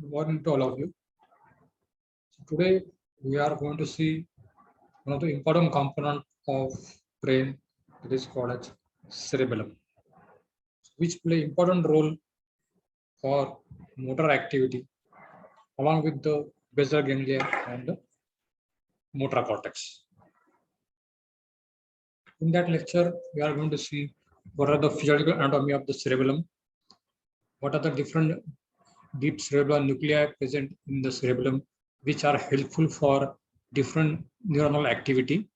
Good morning to all of you. Today we are going to see one of the important component of brain that is called as cerebellum, which play important role for motor activity along with the basal ganglia and the motor cortex. In that lecture, we are going to see what are the physiological anatomy of the cerebellum, what are the different deep cerebral nuclei present in the cerebellum, which are helpful for different neuronal activity,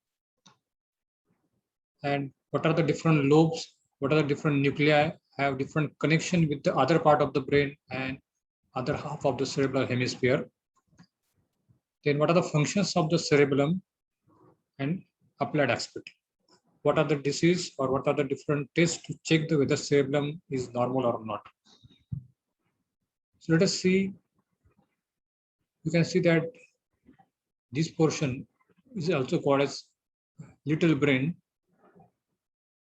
and what are the different lobes, what are the different nuclei have different connection with the other part of the brain and other half of the cerebral hemisphere. Then what are the functions of the cerebellum and applied aspect. What are the disease or what are the different tests to check the whether cerebellum is normal or not. So let us see, you can see that this portion is also called as little brain,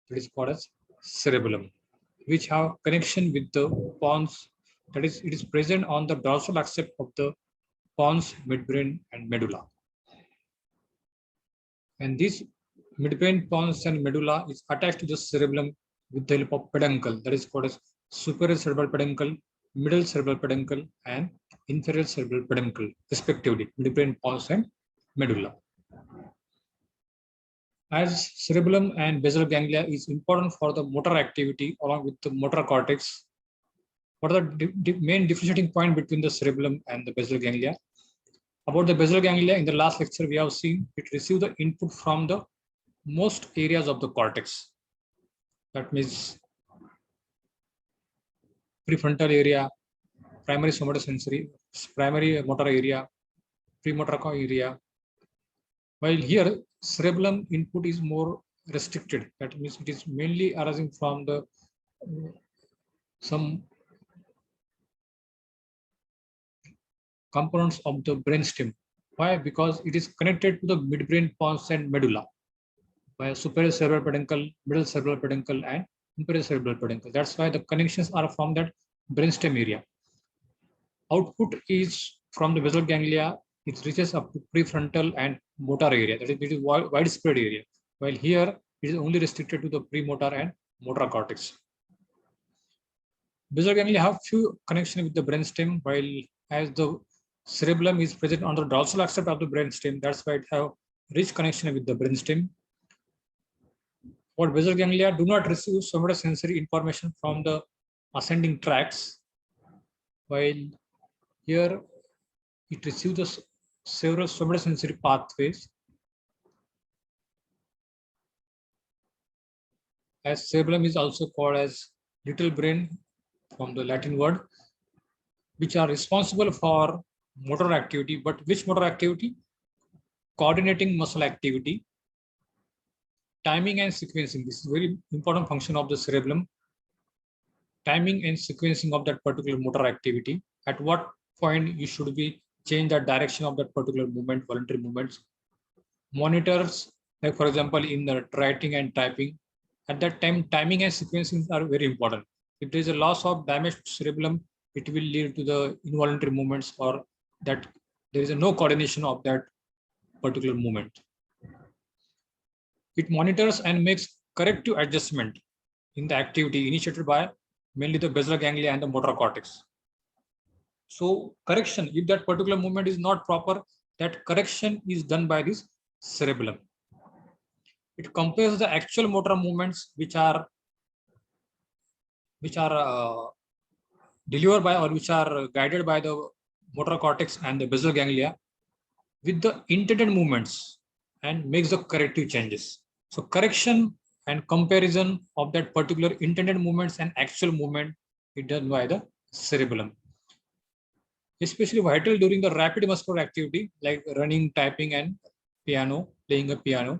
that is called as cerebellum, which have connection with the pons, that is, it is present on the dorsal axis of the pons, midbrain, and medulla. And this midbrain, pons, and medulla is attached to the cerebellum with the help of peduncle, that is called as superior cerebral peduncle, middle cerebral peduncle, and inferior cerebral peduncle, respectively, midbrain, pons, and medulla. As cerebellum and basal ganglia is important for the motor activity along with the motor cortex, what are the main differentiating point between the cerebellum and the basal ganglia? About the basal ganglia, in the last lecture we have seen it receives the input from the most areas of the cortex. That means prefrontal area, primary somatosensory, primary motor area, premotor area. While here cerebellum input is more restricted. That means it is mainly arising from the some components of the brainstem. Why? Because it is connected to the midbrain, pons, and medulla by superior cerebral peduncle, middle cerebral peduncle, and inferior cerebral peduncle. That's why the connections are from that brainstem area. Output is from the basal ganglia. It reaches up to prefrontal and motor area. That is, it is widespread area. While here it is only restricted to the premotor and motor cortex. Basal ganglia have few connection with the brainstem, while as the cerebellum is present on the dorsal axis of the brainstem, that's why it have rich connection with the brainstem. What basal ganglia do not receive somatosensory information from the ascending tracts, while here it receives the several somatosensory pathways. As cerebellum is also called as little brain from the Latin word, which are responsible for motor activity. But which motor activity? Coordinating muscle activity, timing and sequencing. This is very important function of the cerebellum. Timing and sequencing of that particular motor activity. At what point you should be change the direction of that particular movement, voluntary movements. Monitors, like for example, in the writing and typing, at that time, timing and sequencing are very important. If there is a loss of damaged cerebellum, it will lead to the involuntary movements or that there is no coordination of that particular movement. It monitors and makes corrective adjustment in the activity initiated by mainly the basal ganglia and the motor cortex. So correction, if that particular movement is not proper, that correction is done by this cerebellum. It compares the actual motor movements which are delivered by or which are guided by the motor cortex and the basal ganglia with the intended movements and makes the corrective changes. So correction and comparison of that particular intended movements and actual movement is done by the cerebellum. Especially vital during the rapid muscular activity like running, typing, and piano, playing a piano.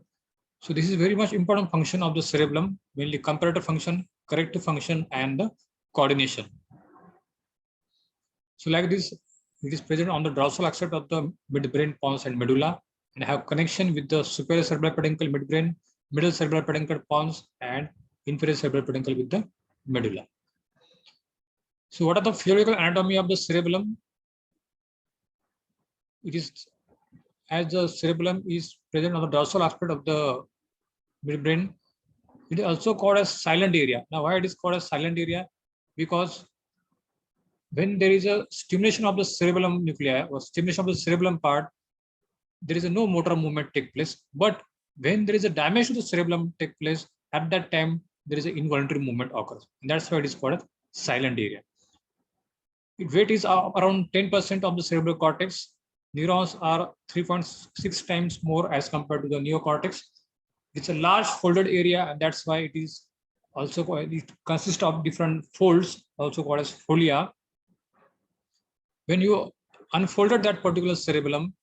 So this is very much important function of the cerebellum, mainly comparative function, corrective function, and the coordination. So like this, it is present on the dorsal axis of the midbrain, pons, and medulla, and have connection with the superior cerebral peduncle, midbrain, middle cerebral peduncle, pons, and inferior cerebral peduncle with the medulla. So what are the physiological anatomy of the cerebellum? it is, as the cerebellum is present on the dorsal aspect of the midbrain, it is also called as silent area. Now, why it is called as silent area? Because when there is a stimulation of the cerebellum nuclei or stimulation of the cerebellum part, there is a no motor movement take place. But when there is a damage to the cerebellum take place, at that time there is an involuntary movement occurs. And that's why it is called as silent area. Its weight is around 10% of the cerebral cortex. Neurons are 3.6 times more as compared to the neocortex. It's a large folded area, and that's why it is also called, it consists of different folds, also called as folia. When you unfolded that particular cerebellum,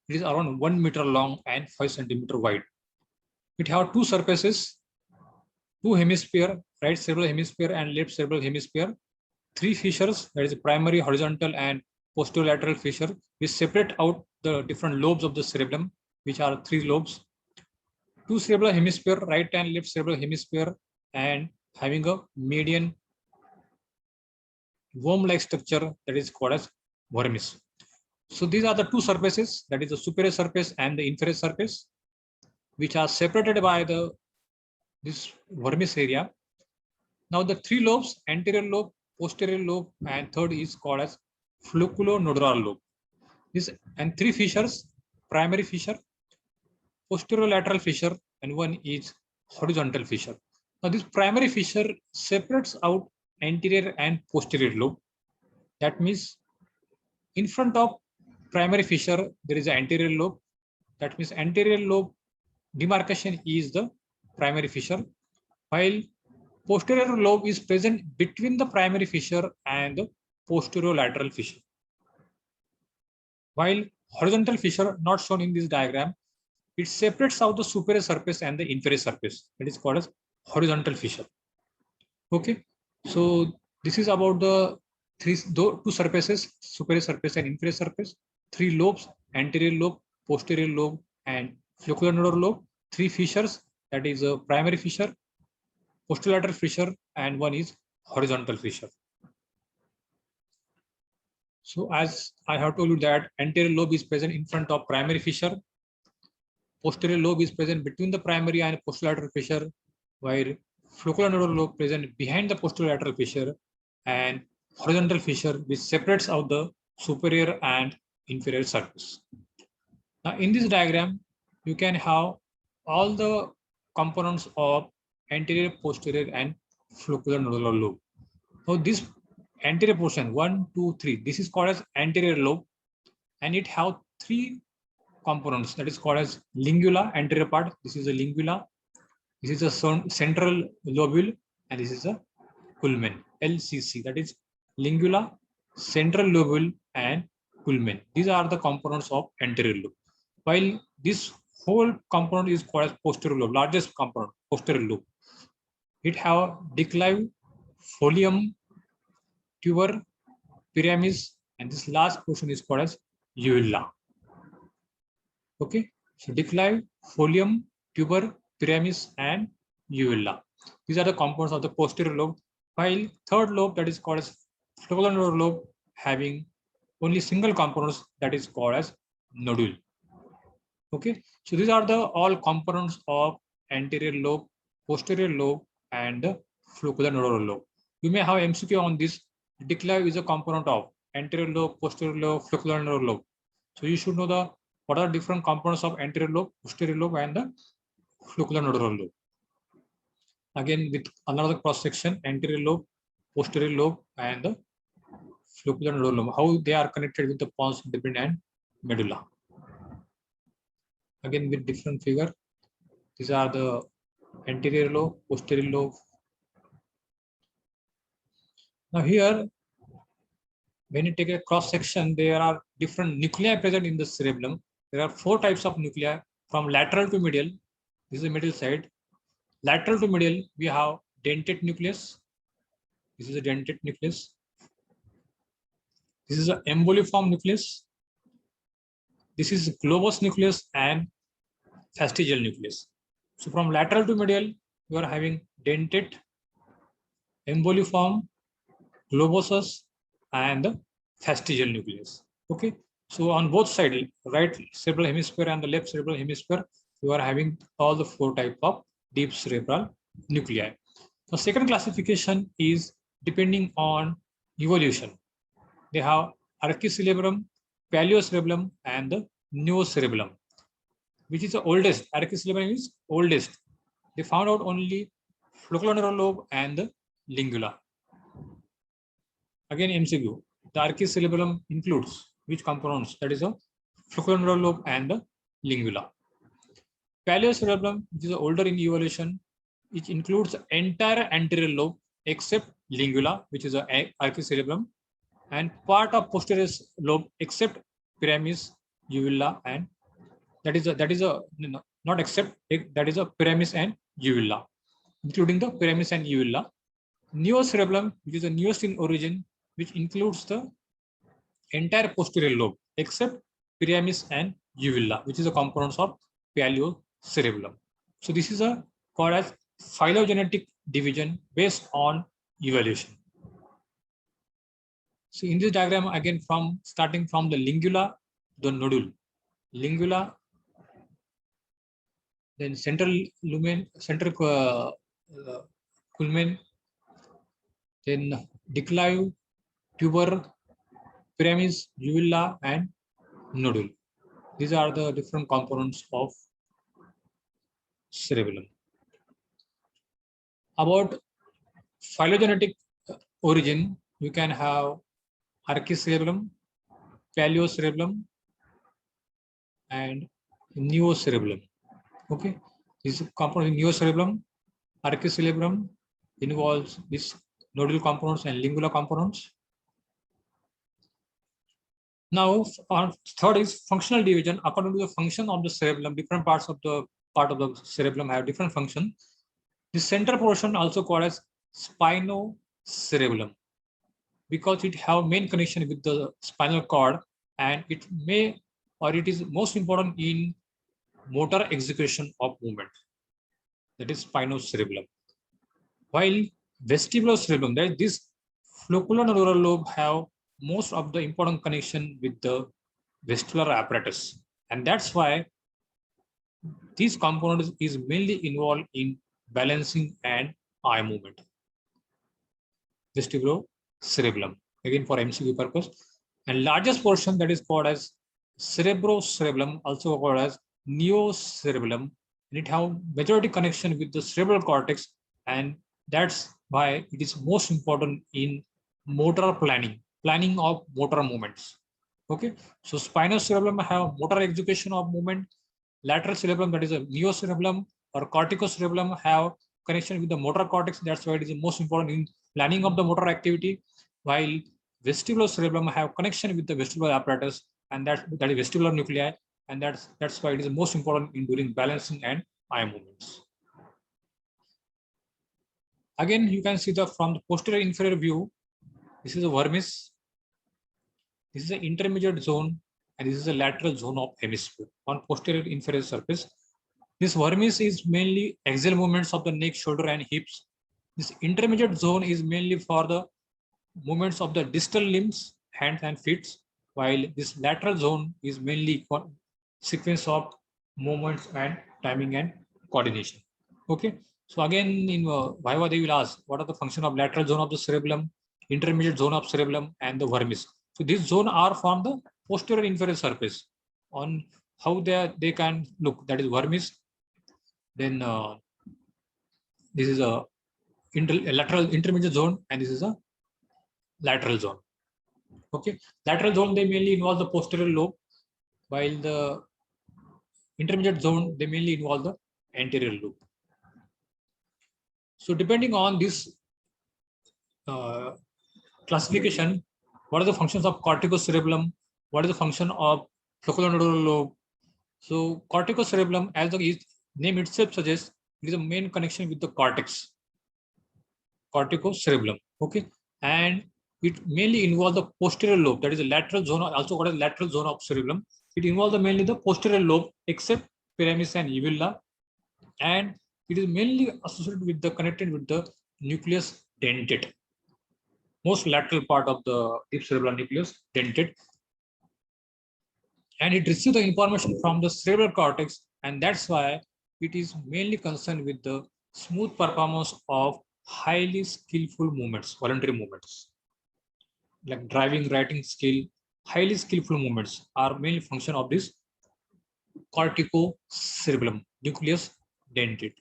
it is around 1 meter long and 5 centimeter wide. It have two surfaces, two hemisphere, right cerebral hemisphere and left cerebral hemisphere, three fissures, that is primary, horizontal, and posterolateral fissure, which separate out the different lobes of the cerebellum, which are three lobes. Two cerebral hemisphere, right and left cerebral hemisphere, and having a median worm-like structure that is called as vermis. So these are the two surfaces, that is the superior surface and the inferior surface, which are separated by this vermis area. Now the three lobes, anterior lobe, posterior lobe, and third is called as flocculonodular lobe. This and three fissures, primary fissure, posterolateral fissure, and one is horizontal fissure. Now this primary fissure separates out anterior and posterior lobe. That means in front of primary fissure, there is an anterior lobe. That means anterior lobe demarcation is the primary fissure, while posterior lobe is present between the primary fissure and the posterolateral fissure. While horizontal fissure, not shown in this diagram, it separates out the superior surface and the inferior surface. It is called as horizontal fissure. Okay, so this is about the two surfaces, superior surface and inferior surface, three lobes, anterior lobe, posterior lobe, and flocculonodular lobe, three fissures, that is a primary fissure, posterolateral fissure, and one is horizontal fissure. So as I have told you that anterior lobe is present in front of primary fissure, posterior lobe is present between the primary and posterolateral fissure, while flocculonodular lobe present behind the posterolateral fissure, and horizontal fissure which separates out the superior and inferior surface. Now in this diagram, you can have all the components of anterior, posterior, and flocculonodular lobe. So this anterior portion, 1, 2, 3, this is called as anterior lobe, and it have three components, that is called as lingula, anterior part. This is a lingula, this is a central lobule, and this is a culmen, LCC, that is lingula, central lobule, and culmen. These are the components of anterior lobe. While this whole component is called as posterior lobe, largest component, posterior lobe. It have declive, folium, tuber, pyramis, and this last portion is called as uvula. Okay, so declive, folium, tuber, pyramis, and uvula. These are the components of the posterior lobe. While third lobe, that is called as flocculonodular lobe, having only single components, that is called as nodule. Okay, so these are the all components of anterior lobe, posterior lobe, and flocculonodular lobe. You may have MCQ on this. Declive is a component of anterior lobe, posterior lobe, flocculonodular lobe. So you should know the what are different components of anterior lobe, posterior lobe, and the flocculonodular lobe. Again, with another cross section, anterior lobe, posterior lobe, and the flocculonodular lobe, how they are connected with the pons, brain, and medulla. Again, with different figure. These are the anterior lobe, posterior lobe. Now here, when you take a cross section, there are different nuclei present in the cerebellum. There are 4 types of nuclei from lateral to medial. This is the middle side. Lateral to medial, we have dentate nucleus. This is a dentate nucleus. This is an emboliform nucleus. This is globus nucleus and fastigial nucleus. So from lateral to medial, you are having dentate, emboliform, globosus, and the fastigial nucleus. Okay. So on both sides, right cerebral hemisphere and the left cerebral hemisphere, you are having all the 4 type of deep cerebral nuclei. The second classification is depending on evolution. They have archicerebellum, paleocerebellum, and the neocerebellum, which is the oldest. Archicerebellum is oldest. They found out only floccular lobe and the lingula. Again, MCQ. The archicerebellum includes which components? That is a floccular lobe and the lingula. Paleocerebellum, which is older in evolution, which includes the entire anterior lobe except lingula, which is a archicerebellum, and part of posterior lobe except pyramis, uvula, and that is a no, not except that is a pyramis and uvula, including the pyramis and uvula. Neocerebellum, which is the newest in origin, which includes the entire posterior lobe except pyramis and uvula, which is a components of paleocerebellum. So this is a called as phylogenetic division based on evolution. So in this diagram, again, from starting from the lingula, the nodule, lingula, then central lumen, central culmen, then declive, tuber, pyramis, uvula, and nodule. These are the different components of cerebellum. About phylogenetic origin, you can have archicerebellum, paleocerebellum, and neocerebellum. Okay, this component in neocerebellum, archicerebellum involves this nodal components and lingular components. Now, third is functional division. According to the function of the cerebellum, different parts of the cerebellum have different function. The center portion also called as spinocerebellum because it have main connection with the spinal cord, and it may or it is most important in motor execution of movement. That is spinocerebellum. While vestibulocerebellum, that is this floccular lobe have most of the important connection with the vestibular apparatus, and that's why this component is mainly involved in balancing and eye movement. Vestibulocerebellum, again for MCQ purpose, and largest portion that is called as cerebrocerebellum, also called as neocerebellum, and it have majority connection with the cerebral cortex, and that's why it is most important in motor planning of motor movements. Okay, so spinocerebellum have motor execution of movement. Lateral cerebellum, that is a neocerebellum or corticocerebellum, have connection with the motor cortex. That's why it is most important in planning of the motor activity. While vestibulocerebellum have connection with the vestibular apparatus, and that is vestibular nuclei, and that's why it is most important in during balancing and eye movements. Again, you can see from the posterior inferior view, this is a vermis, this is an intermediate zone, and this is a lateral zone of hemisphere on posterior inferior surface. This vermis is mainly axial movements of the neck, shoulder, and hips. This intermediate zone is mainly for the movements of the distal limbs, hands and feet, while this lateral zone is mainly for sequence of movements and timing and coordination. Okay, so again in Viva they will ask what are the function of lateral zone of the cerebellum, intermediate zone of cerebellum, and the vermis. So these zones are from the posterior inferior surface on how they can look. That is vermis. Then this is a lateral intermediate zone, and this is a lateral zone. Okay, lateral zone they mainly involve the posterior lobe, while the intermediate zone they mainly involve the anterior lobe. So depending on this classification, what are the functions of corticocerebellum? What is the function of floccular lobe? So corticocerebellum, as the name itself suggests, it is a main connection with the cortex. Corticocerebellum. Okay, and it mainly involves the posterior lobe, that is the lateral zone, also called as lateral zone of cerebellum. It involves mainly the posterior lobe except pyramis and uvula, and it is mainly associated with the connected with the nucleus dentate. Most lateral part of the deep cerebral nucleus dentate. and it receives the information from the cerebral cortex, and that's why it is mainly concerned with the smooth performance of highly skillful movements, voluntary movements, like driving, writing skill. Highly skillful movements are mainly function of this corticocerebellum nucleus dentate.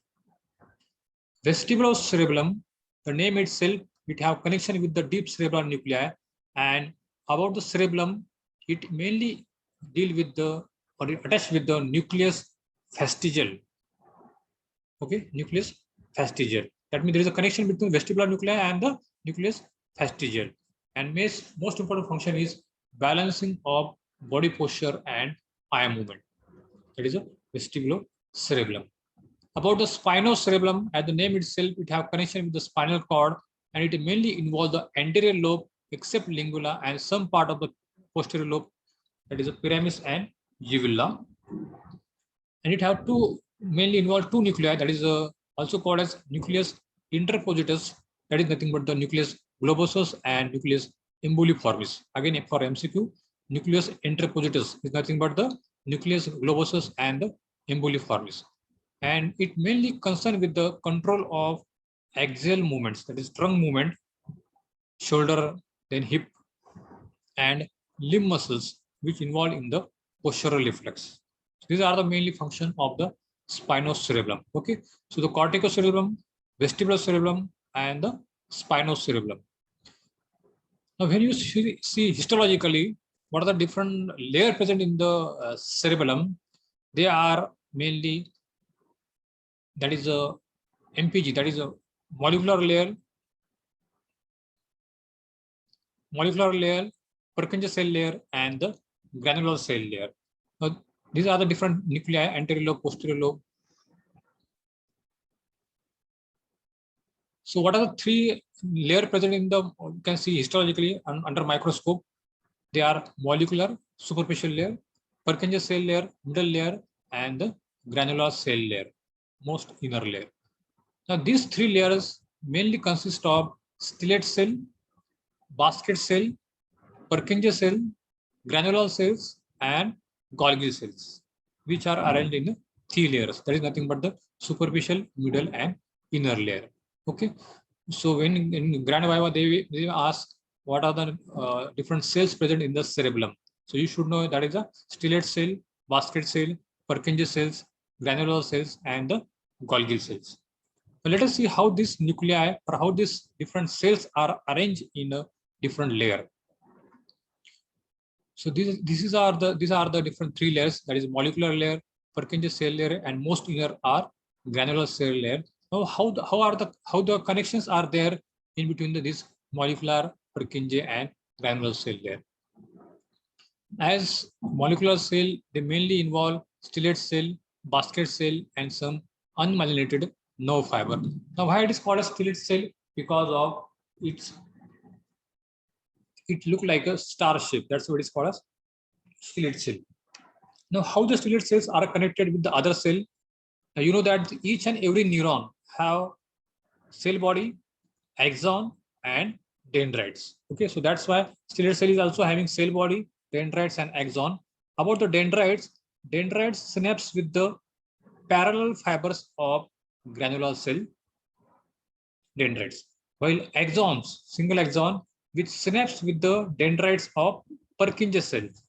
Vestibulocerebellum, the name itself, it have connection with the deep cerebral nuclei, and about the cerebellum, it mainly deal with the or attached with the nucleus fastigial. Okay, nucleus fastigial. That means there is a connection between vestibular nuclei and the nucleus fastigial. And most important function is balancing of body posture and eye movement. That is a vestibulocerebellum. About the spinocerebellum, as the name itself, it have connection with the spinal cord, and it mainly involves the anterior lobe, except lingula, and some part of the posterior lobe, that is the pyramis and uvula. And it have mainly involve two nuclei, that is also called as nucleus interpositus, that is nothing but the nucleus globosus and nucleus emboliformis. Again, for MCQ, nucleus interpositus is nothing but the nucleus globosus and the emboliformis. And it mainly concerned with the control of axial movements, that is trunk movement, shoulder, then hip, and limb muscles, which involved in the postural reflex. These are the mainly function of the spinocerebellum. Okay, so the corticocerebellum, vestibulocerebellum, and the spinocerebellum. Now, when you see histologically, what are the different layers present in the cerebellum? They are mainly, that is a MPG, that is a molecular layer, Purkinje cell layer, and the granular cell layer. Now, these are the different nuclei, anterior lobe, posterior lobe. So what are the three layers present in the, you can see histologically under microscope? They are molecular, superficial layer, Purkinje cell layer, middle layer, and the granular cell layer, most inner layer. Now, these three layers mainly consist of stellate cell, basket cell, Purkinje cell, granular cells, and Golgi cells, which are arranged in three layers. That is nothing but the superficial, middle, and inner layer. Okay. So when in Grand Viva, they ask what are the different cells present in the cerebellum. So you should know that is a stellate cell, basket cell, Purkinje cells, granular cells, and the Golgi cells. Now let us see how this nuclei or how these different cells are arranged in a different layer. So these are the different three layers, that is molecular layer, Purkinje cell layer, and most inner are granular cell layer. Now how the connections are there in between this molecular, Purkinje, and granular cell layer. As molecular cell, they mainly involve stellate cell, basket cell, and some unmyelinated nerve fiber. Now why it is called a stellate cell? Because of it look like a star shape. That's what it is called as stellate cell. Now, how the stellate cells are connected with the other cell? Now, you know that each and every neuron have cell body, axon, and dendrites. Okay, so that's why stellate cell is also having cell body, dendrites, and axon. About the dendrites synapse with the parallel fibers of granular cell dendrites, while axons, single axon, which synapse with the dendrites of Purkinje cells.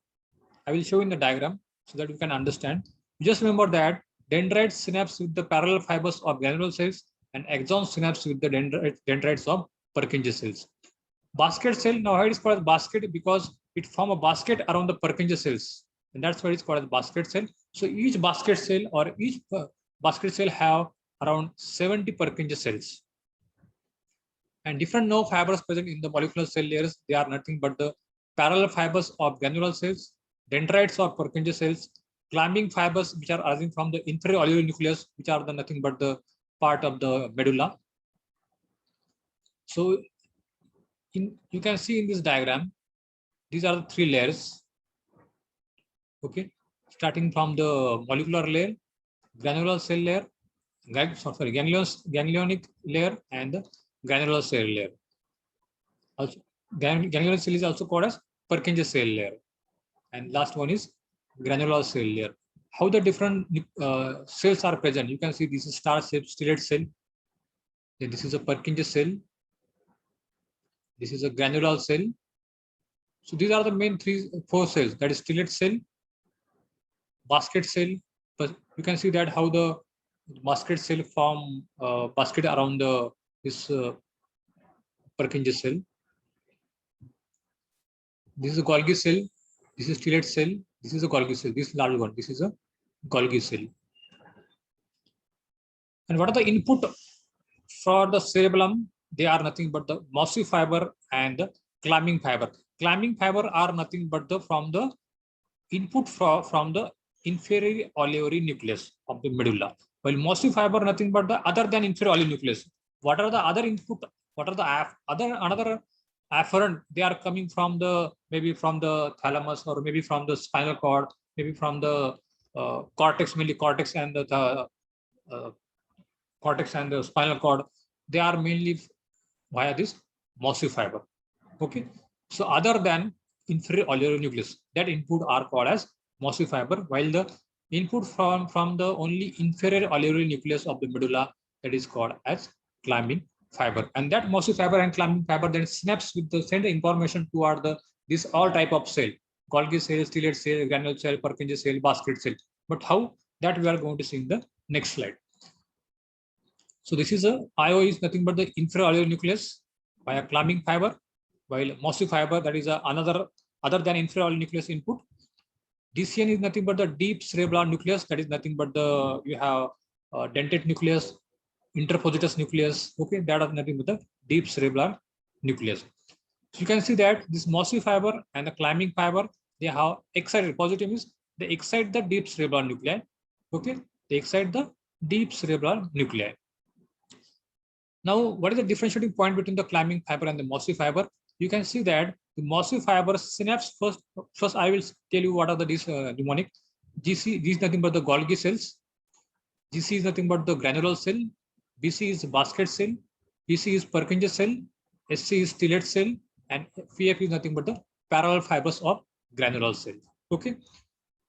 I will show in the diagram so that you can understand. Just remember that dendrites synapse with the parallel fibers of granular cells, and axon synapse with the dendrites of Purkinje cells. Basket cell, now why it is called as basket? Because it forms a basket around the Purkinje cells, and that's why it's called as basket cell. So each basket cell or each basket cell have around 70 Purkinje cells. And different nerve fibers present in the molecular cell layers, they are nothing but the parallel fibers of granular cells, dendrites of Purkinje cells, climbing fibers which are arising from the inferior alveolar nucleus, which are the nothing but the part of the medulla. So you can see in this diagram, these are the three layers. Okay, starting from the molecular layer, granular cell layer, ganglionic layer, and the granular cell layer. Also, granular cell is also called as Purkinje cell layer. And last one is granular cell layer. How the different cells are present? You can see this is star shaped stellate cell. Then this is a Purkinje cell. This is a granular cell. So these are the main four cells. That is stellate cell, basket cell. But you can see that how the basket cell form basket around this Purkinje cell. This is a Golgi cell. This is stellate cell. This is a Golgi cell. This large one. This is a Golgi cell. And what are the input for the cerebellum? They are nothing but the mossy fiber and the climbing fiber. Climbing fiber are nothing but the from the input from the inferior olivary nucleus of the medulla. While mossy fiber nothing but the other than inferior olivary nucleus. What are the other input? What are the another afferent? They are coming from the maybe from the thalamus or maybe from the spinal cord, maybe from the cortex, mainly cortex and the cortex and the spinal cord. They are mainly via this mossy fiber. Okay. So other than inferior olivary nucleus, that input are called as mossy fiber, while the input from the only inferior olivary nucleus of the medulla, that is called as climbing fiber. And that mossy fiber and climbing fiber then snaps with the send information toward the this all type of cell, Golgi cell, stellate cell, granule cell, Purkinje cell, basket cell. But how that we are going to see in the next slide. So this is a IO is nothing but the inferior olivary nucleus by a climbing fiber, while mossy fiber, that is another other than inferior olivary nucleus input. DCN is nothing but the deep cerebellar nucleus, that is nothing but the you have dentate nucleus, interpositus nucleus. Okay, that is nothing but the deep cerebellar nucleus. So you can see that this mossy fiber and the climbing fiber, they have excited. Positive means they excite the deep cerebellar nuclei. Okay, they excite the deep cerebellar nuclei. Now, what is the differentiating point between the climbing fiber and the mossy fiber? You can see that the mossy fiber synapse first I will tell you what are the mnemonic. GC, this is nothing but the Golgi cells. GC is nothing but the granular cell. BC is basket cell. PC is Purkinje cell. SC is stellate cell. And PF is nothing but the parallel fibers of granular cell. Okay.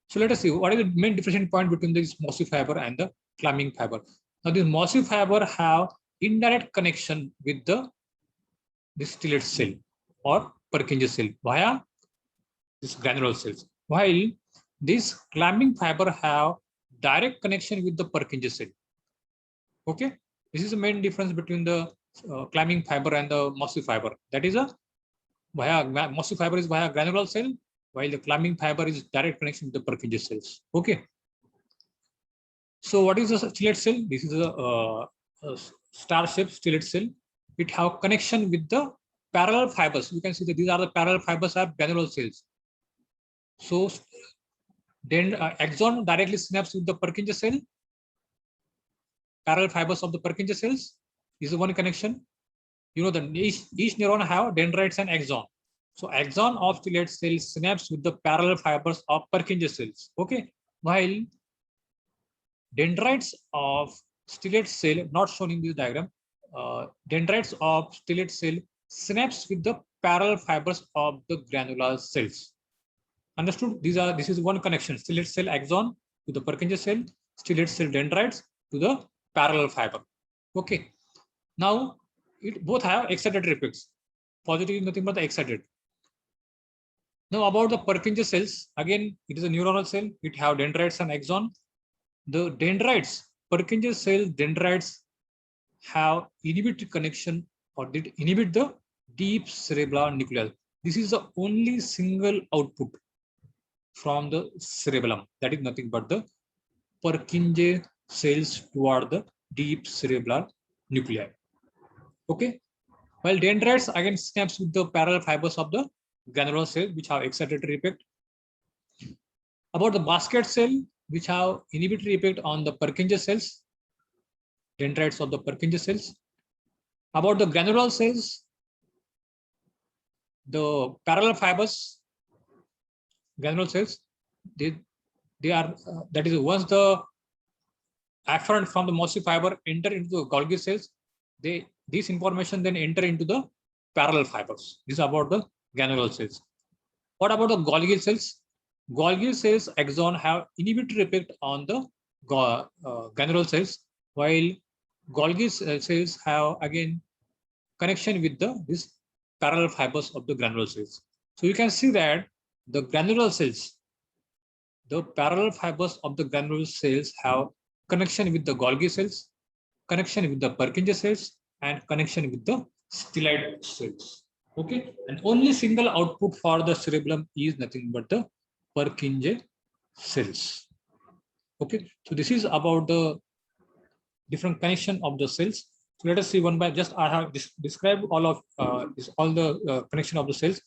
So let us see what is the main differentiating point between this mossy fiber and the climbing fiber. Now, this mossy fiber have indirect connection with the stellate cell or Purkinje cell via this granular cells, while this climbing fiber have direct connection with the Purkinje cell. Okay, this is the main difference between the climbing fiber and the mossy fiber. That is mossy fiber is via granular cell, while the climbing fiber is direct connection with the Purkinje cells. Okay. So what is the stellate cell? This is a star-shaped stellate cell. It have connection with the parallel fibers. You can see that these are the parallel fibers of granular cells. So then axon directly snaps with the Purkinje cell. Parallel fibers of the Purkinje cells is one connection. You know that each neuron have dendrites and axon. So axon of stellate cell snaps with the parallel fibers of Purkinje cells. Okay, while dendrites of stellate cell, not shown in this diagram, dendrites of stellate cell snaps with the parallel fibers of the granular cells. Understood? This is one connection: stellate cell axon to the Purkinje cell, stellate cell dendrites to the parallel fiber. Okay. Now it both have excited repeats. Positive is nothing but the excited. Now about the Purkinje cells, again it is a neuronal cell. It have dendrites and axon. The dendrites, Purkinje cell dendrites have inhibit connection or did inhibit the deep cerebellar nucleus. This is the only single output from the cerebellum. That is nothing but the Purkinje cells toward the deep cerebellar nuclei. Okay. While dendrites again snaps with the parallel fibers of the granular cell, which have excitatory effect. About the basket cell, which have inhibitory effect on the Purkinje cells, dendrites of the Purkinje cells. About the granular cells, the parallel fibers, granular cells, they are that is once the afferent from the mossy fiber enter into the Golgi cells, this information then enter into the parallel fibers. This is about the granular cells. What about the Golgi cells? Golgi cells axon have inhibitory effect on the granule cells, while Golgi cells have again connection with this parallel fibers of the granule cells. So you can see that the granular cells, the parallel fibers of the granule cells have connection with the Golgi cells, connection with the Purkinje cells, and connection with the stellate cells. Okay, and only single output for the cerebellum is nothing but the Purkinje cells. Okay, so this is about the different connection of the cells. So let us see one by just I have described all of all the connection of the cells.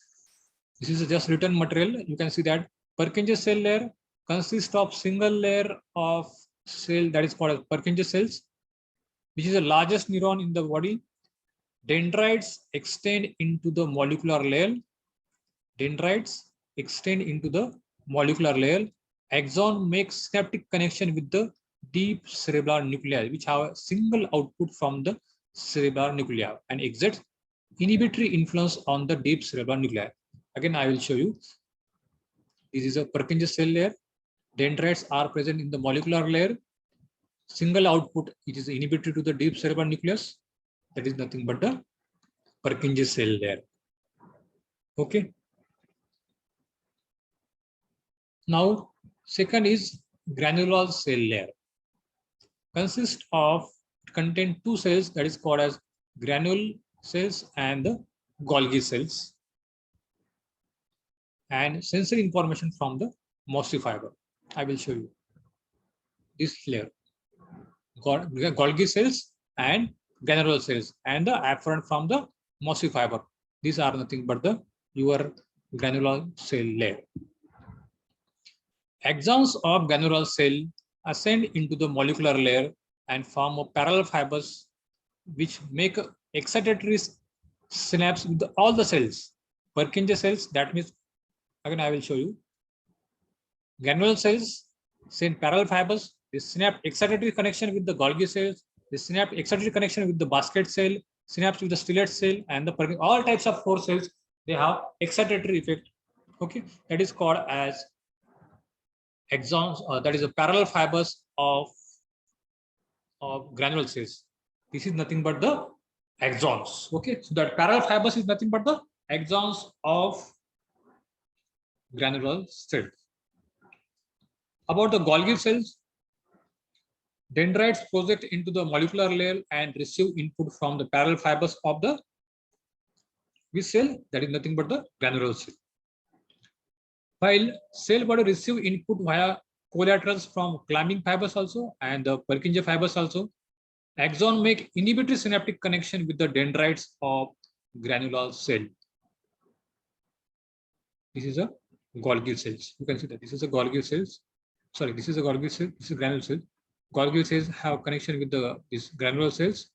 This is just written material. You can see that Purkinje cell layer consists of single layer of cell that is called as Purkinje cells, which is the largest neuron in the body. Dendrites extend into the molecular layer. Dendrites extend into the molecular layer. Axon makes synaptic connection with the deep cerebral nuclei, which have a single output from the cerebral nuclei and exerts inhibitory influence on the deep cerebral nuclei. Again, I will show you. This is a Purkinje cell layer. Dendrites are present in the molecular layer. Single output, it is inhibitory to the deep cerebral nucleus. That is nothing but the Purkinje cell layer. Okay. Now, second is granular cell layer. Consists of, contain two cells that is called as granule cells and the Golgi cells, and sensory information from the mossy fiber. I will show you this layer. Golgi cells and granular cells and the afferent from the mossy fiber. These are nothing but the your granular cell layer. Axons of granular cell ascend into the molecular layer and form a parallel fibers which make excitatory synapse with all the cells. Purkinje cells, that means, again I will show you. Granular cells send parallel fibers. They synapse excitatory connection with the Golgi cells. They synapse excitatory connection with the basket cell, synapse with the stellate cell, and the all types of four cells. They have excitatory effect. Okay, that is called as axons, that is a parallel fibers of granular cells. This is nothing but the axons. Okay, so that parallel fibers is nothing but the axons of granular cells. About the Golgi cells, dendrites project into the molecular layer and receive input from the parallel fibers of the which cell? That is nothing but the granular cell. While cell body receive input via collaterals from climbing fibers also and the Purkinje fibers also, axon make inhibitory synaptic connection with the dendrites of granular cell. This is a Golgi cells. You can see that this is a Golgi cells. Sorry, this is a Golgi cell. This is granular cell. Golgi cells have connection with these granular cells,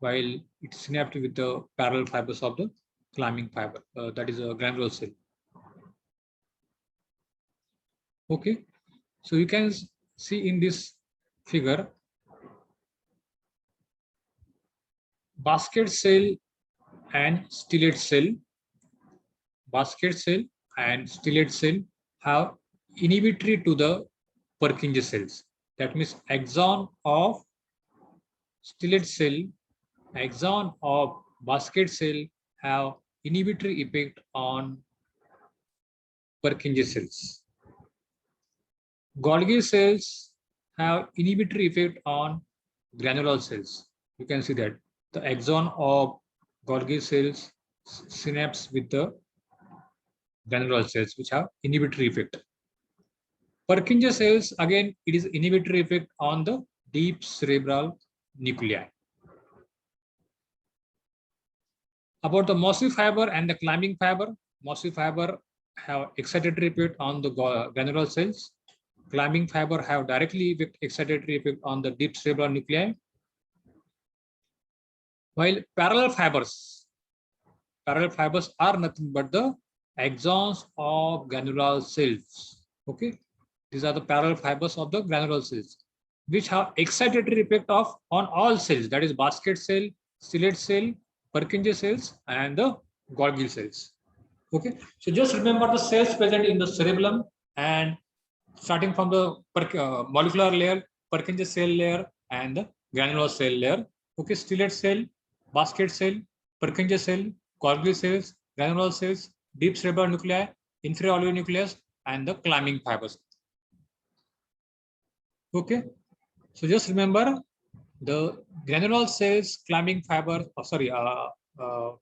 while it synaptic with the parallel fibers of the climbing fiber. That is a granular cell. Okay, so you can see in this figure, basket cell and stellate cell. Basket cell and stellate cell have inhibitory to the Purkinje cells. That means axon of stellate cell, axon of basket cell have inhibitory effect on Purkinje cells. Golgi cells have inhibitory effect on granular cells. You can see that the axon of Golgi cells synapse with the granular cells, which have inhibitory effect. Purkinje cells, again, it is inhibitory effect on the deep cerebral nuclei. About the mossy fiber and the climbing fiber, mossy fiber have excitatory effect on the granular cells. Climbing fiber have directly excitatory effect on the deep cerebral nuclei. While parallel fibers are nothing but the axons of granular cells. Okay, these are the parallel fibers of the granular cells, which have excitatory effect on all cells. That is basket cell, stellate cell, Purkinje cells, and the Golgi cells. Okay, so just remember the cells present in the cerebellum and starting from the molecular layer, Purkinje cell layer, and the granular cell layer. Okay, stellate cell, basket cell, Purkinje cell, Golgi cells, granular cells, deep cerebral nuclei, inferior oligonucleus, and the climbing fibers. Okay, so just remember the granular cells, climbing fibers,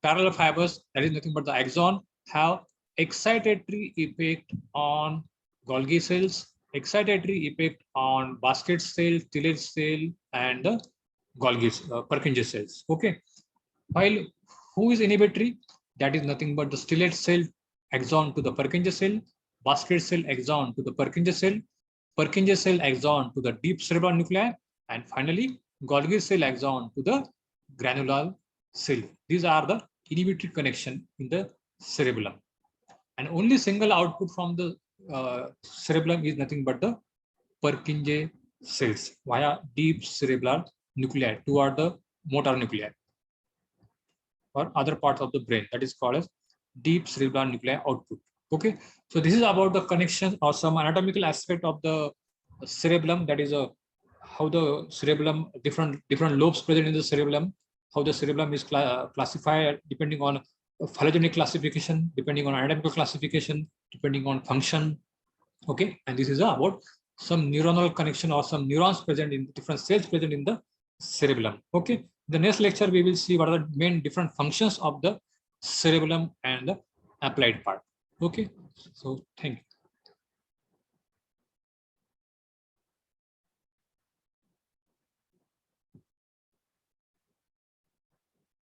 parallel fibers, that is nothing but the axon, have excitatory effect on Golgi cells, excitatory effect on basket cell, stellate cell, and the Golgi, Purkinje cells. Okay, while who is inhibitory? That is nothing but the stellate cell axon to the Purkinje cell, basket cell axon to the Purkinje cell, Purkinje cell axon to the deep cerebral nuclei, and finally Golgi cell axon to the granular cell. These are the inhibitory connection in the cerebellum. And only single output from the cerebellum is nothing but the Purkinje cells via deep cerebral nuclei toward the motor nuclei or other parts of the brain. That is called as deep cerebral nuclei output. Okay, so this is about the connection or some anatomical aspect of the cerebellum. That is how the cerebellum, different lobes present in the cerebellum, how the cerebellum is classified depending on phylogenetic classification, depending on anatomical classification, depending on function. Okay, and this is about some neuronal connection or some neurons present in different cells present in the cerebellum. Okay, the next lecture we will see what are the main different functions of the cerebellum and the applied part. Okay, so thank you.